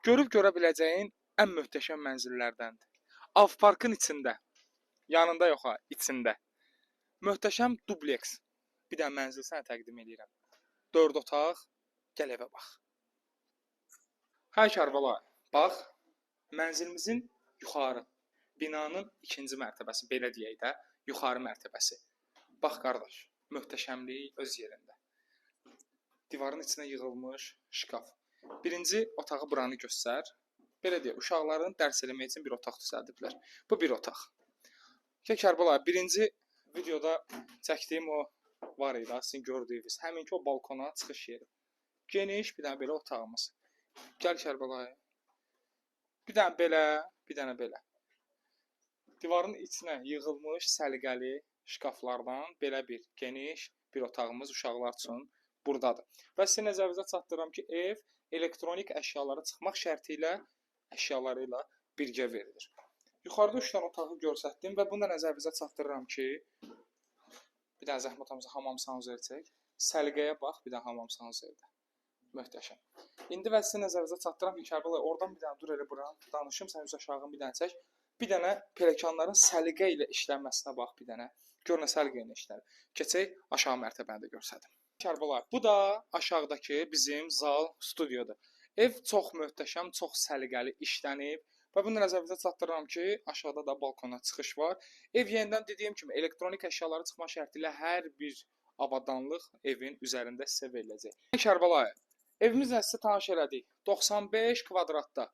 Görüb görə biləcəyin ən möhtəşəm mənzillərdəndir. Avparkın içində, yanında yox ha, içində. Möhtəşəm dubleks bir dənə mənzil sənə təqdim edirəm. 4 otaq, gəl evə bax. Hay Kərbəlayı, bax, mənzilimizin yuxarı, binanın ikinci mərtəbəsi, belə deyək də, yuxarı mərtəbəsi. Bax qardaş, möhtəşəmlik öz yerində. Divarın içinə yığılmış şkaf. Birinci otağı buranı göstər. Belə deyək, uşaqların dərs eləmək üçün bir otaq düzəldiblər. Bu bir otaq. Kərbəlayı, birinci videoda çəkdiyim o var idi, sizin gördüyünüz. Həminki o balkona çıxış yeri. Geniş bir dənə belə otağımız. Gəl Kərbəlayı. Bir dənə belə, bir dənə belə. Divarın içinə yığılmış səliqəli şkaflardan belə bir geniş bir otağımız uşaqlar üçün buradadır. Və sizə nəzərinizə çatdırıram ki, ev elektronik əşyalara çıxmaq şərti ilə əşyaları ilə birgə verilir. Yuxarıda 3 dənə otağı göstərdim və bunu da nəzərinizə çatdırıram ki, bir dənə zəhmət olmasa hamam sanuzeri çək. Səliqəyə bax, bir dənə hamam sanuzeridə. Möhtəşəm. İndi və sizə nəzərinizə çatdırıram ki, Kərbəlayı, oradan bir dənə dur elə bura danışım, sən üz aşağı bir dənə çək. Bir dənə pelekanların səliqə ilə işlənməsinə bax bir dənə. Gör nə səliqə ilə işlənir. Keçək aşağı mərtəbəni də göstərdim. Kərbəlayı, bu da aşağıdakı bizim zal studiodur. Ev çox möhtəşəm, çox səliqəli işlənib və bunu nəzərinizə çatdırıram ki, aşağıda da balkona çıxış var. Ev yenidən dediyim kimi elektronik əşyaları çıxma şərti ilə hər bir avadanlıq evin üzərində sizə veriləcək. Kərbəlayı, evimizlə sizə tanış elədik. 95 kvadratda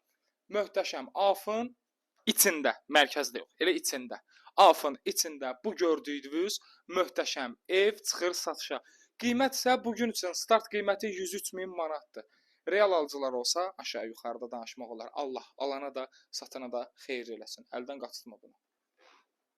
möhtəşəm AF-ın içində, mərkəzdə yox, elə içində. AF-ın içində bu gördüyünüz möhtəşəm ev çıxır satışa. Qiymət isə bugün üçün start qiyməti 103.000 manatdır. Real alıcılar olsa aşağı yuxarıda danışmaq olar. Allah alana da, satana da xeyir eləsin. Əldən qaçırtma bunu.